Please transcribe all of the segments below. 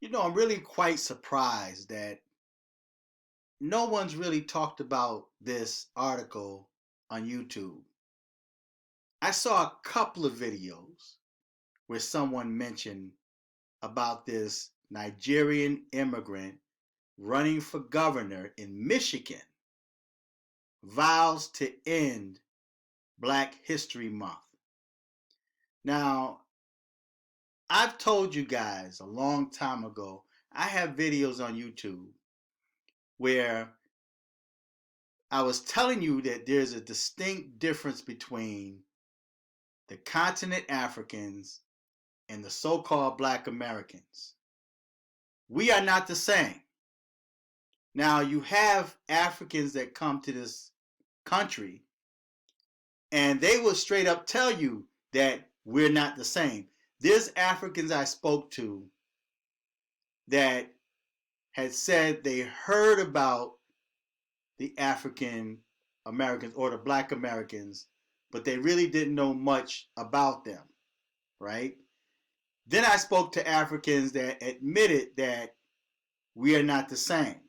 I'm really quite surprised that no one's really talked about this article on YouTube. I saw a couple of videos where someone mentioned about this Nigerian immigrant running for governor in Michigan vows to end Black History Month. Now, I've told you guys a long time ago, I have videos on YouTube where I was telling you that there's a distinct difference between the continent Africans and the so-called Black Americans. We are not the same. Now, you have Africans that come to this country and they will straight up tell you that we're not the same. There's Africans I spoke to that had said they heard about the African Americans or the Black Americans, but they really didn't know much about them, right? Then I spoke to Africans that admitted that we are not the same.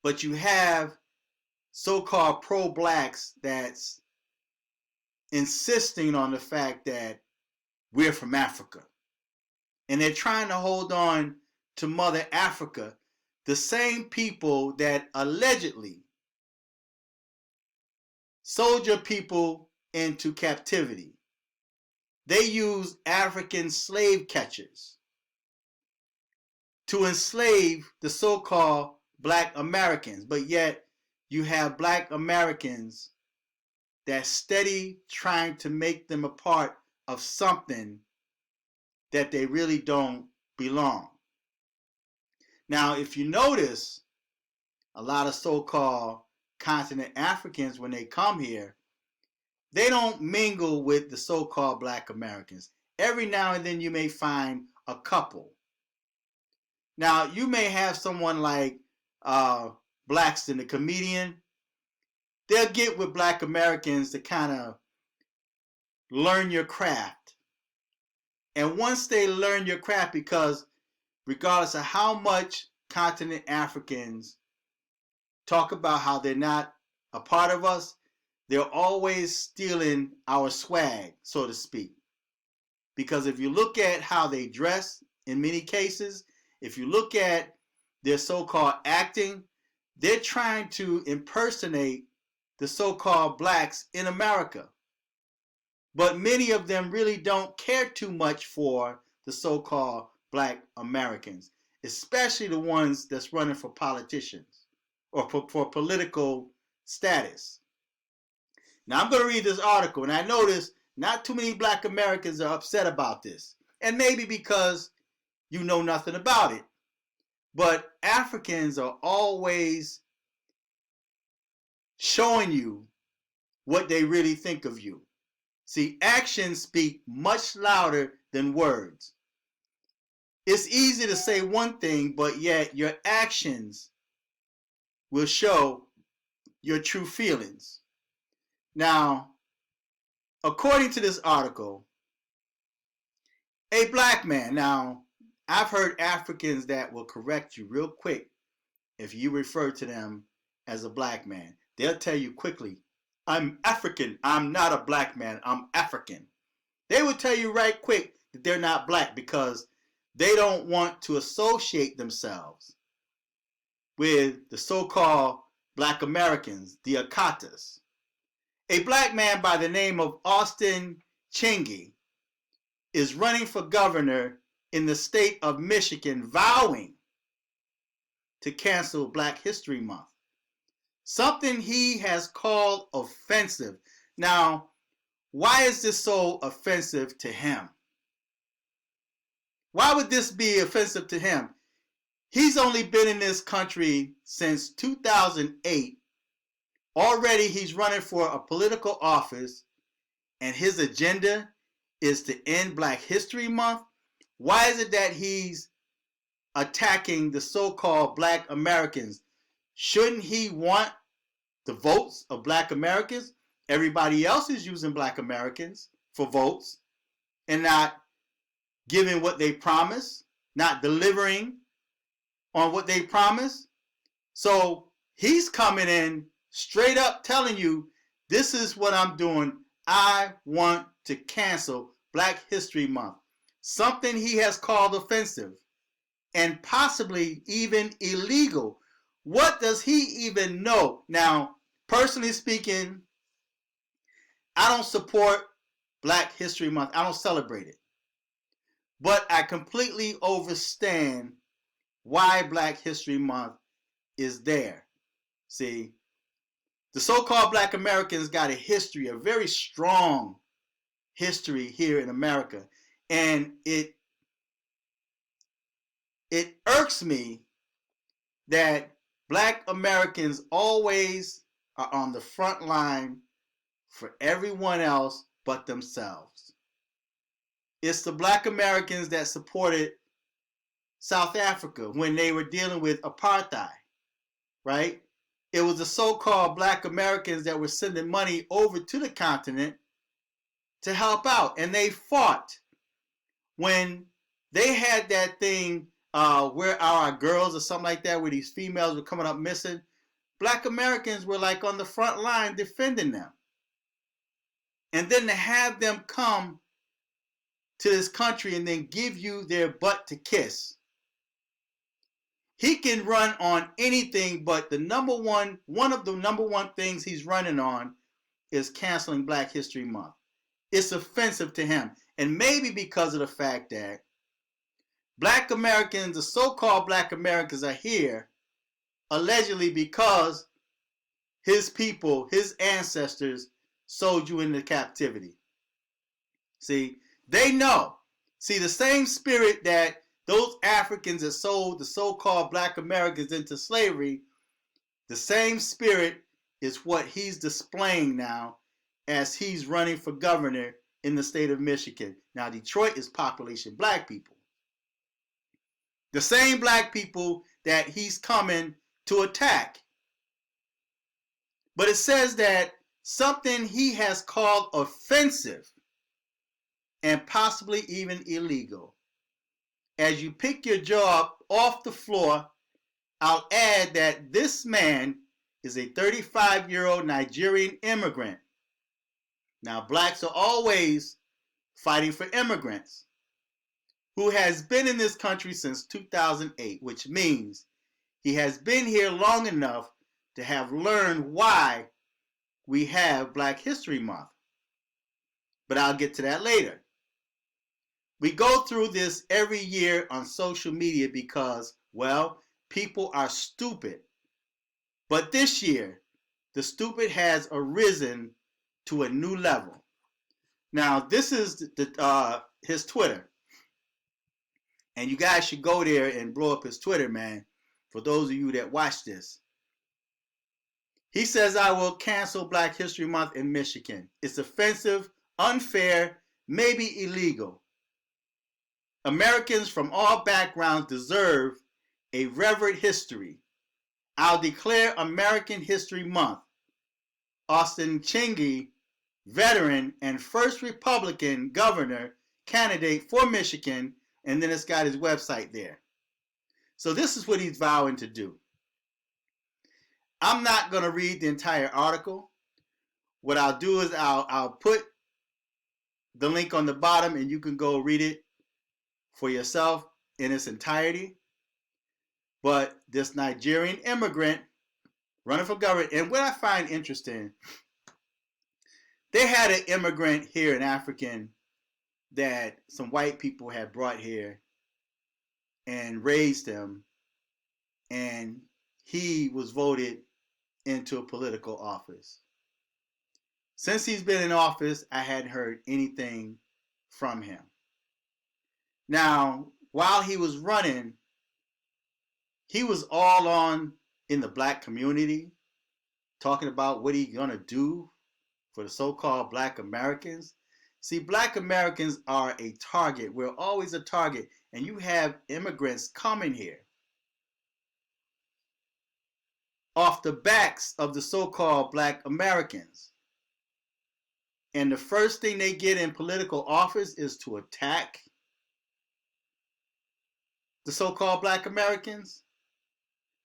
But you have so-called pro-blacks that's insisting on the fact that we're from Africa. And they're trying to hold on to Mother Africa, the same people that allegedly sold your people into captivity. They use African slave catchers to enslave the so-called Black Americans, but yet you have Black Americans that steady trying to make them a part of something that they really don't belong. Now, if you notice, a lot of so-called continent Africans, when they come here, they don't mingle with the so-called Black Americans. Every now and then you may find a couple. Now, you may have someone like Blackston, the comedian. They'll get with Black Americans to kind of learn your craft. And once they learn your craft, because regardless of how much continent Africans talk about how they're not a part of us, they're always stealing our swag, so to speak. Because if you look at how they dress, in many cases, if you look at their so-called acting, they're trying to impersonate the so-called blacks in America. But many of them really don't care too much for the so-called Black Americans, especially the ones that's running for politicians or for political status. Now, I'm going to read this article, and I notice not too many Black Americans are upset about this. And maybe because you know nothing about it. But Africans are always showing you what they really think of you. See, actions speak much louder than words. It's easy to say one thing, but yet your actions will show your true feelings. Now, according to this article, a black man, now, I've heard Africans that will correct you real quick if you refer to them as a black man. They'll tell you quickly, I'm African. I'm not a black man. I'm African. They will tell you right quick that they're not black because they don't want to associate themselves with the so-called Black Americans, the Akatas. A black man by the name of Austin Chingy is running for governor in the state of Michigan, vowing to cancel Black History Month. Something he has called offensive. Now, why is this so offensive to him? Why would this be offensive to him? He's only been in this country since 2008. Already he's running for a political office, and his agenda is to end Black History Month. Why is it that he's attacking the so-called Black Americans? Shouldn't he want the votes of Black Americans? Everybody else is using Black Americans for votes and not giving what they promise. not delivering on what they promised. So he's coming in straight up telling you, this is what I'm doing. I want to cancel Black History Month. Something he has called offensive and possibly even illegal. What does he even know? Now, personally speaking, I don't support Black History Month. I don't celebrate it. But I completely understand why Black History Month is there. See, the so-called Black Americans got a history, a very strong history here in America. And it irks me that Black Americans always are on the front line for everyone else but themselves. It's the Black Americans that supported South Africa when they were dealing with apartheid, right? It was the so-called Black Americans that were sending money over to the continent to help out. And they fought when they had that thing, Where Are Our Girls or something like that, where these females were coming up missing. Black Americans were like on the front line defending them. And then to have them come to this country and then give you their butt to kiss. He can run on anything, but one of the number one things he's running on is canceling Black History Month. It's offensive to him. And maybe because of the fact that Black Americans, the so-called Black Americans, are here allegedly because his people, his ancestors, sold you into captivity. See, they know. See, the same spirit that those Africans that sold the so-called Black Americans into slavery, the same spirit is what he's displaying now as he's running for governor in the state of Michigan. Now, Detroit is population Black people. The same Black people that he's coming to attack. But it says that something he has called offensive and possibly even illegal. As you pick your jaw up off the floor, I'll add that this man is a 35-year-old Nigerian immigrant. Now, blacks are always fighting for immigrants, who has been in this country since 2008, which means he has been here long enough to have learned why we have Black History Month. But I'll get to that later. We go through this every year on social media because, well, people are stupid. But this year, the stupid has arisen to a new level. Now, this is his Twitter. And you guys should go there and blow up his Twitter, man, for those of you that watch this. He says, I will cancel Black History Month in Michigan. It's offensive, unfair, maybe illegal. Americans from all backgrounds deserve a revered history. I'll declare American History Month. Austin Chingy, veteran and first Republican governor candidate for Michigan, and then it's got his website there. So this is what he's vowing to do. I'm not going to read the entire article. What I'll do is I'll put the link on the bottom and you can go read it for yourself in its entirety. But this Nigerian immigrant running for governor, and what I find interesting, they had an immigrant here, an African, that some white people had brought here and raised him, and he was voted into a political office. Since he's been in office, I hadn't heard anything from him. Now, while he was running, he was all on in the black community, talking about what he's going to do for the so-called Black Americans. See, Black Americans are a target. We're always a target. And you have immigrants coming here off the backs of the so-called Black Americans. And the first thing they get in political office is to attack the so-called Black Americans,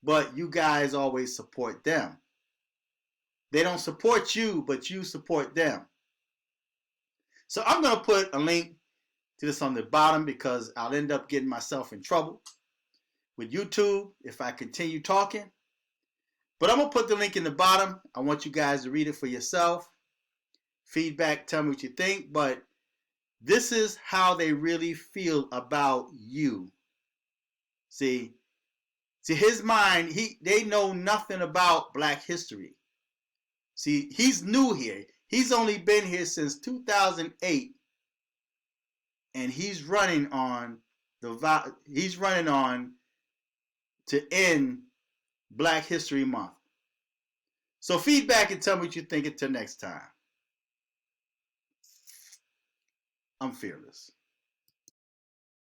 but you guys always support them. They don't support you, but you support them. So I'm going to put a link to this on the bottom because I'll end up getting myself in trouble with YouTube if I continue talking. But I'm going to put the link in the bottom. I want you guys to read it for yourself. Feedback, tell me what you think. But this is how they really feel about you. See, to his mind, they know nothing about Black history. See, he's new here. He's only been here since 2008, and he's running on to end Black History Month. So feedback and tell me what you think until next time. I'm fearless.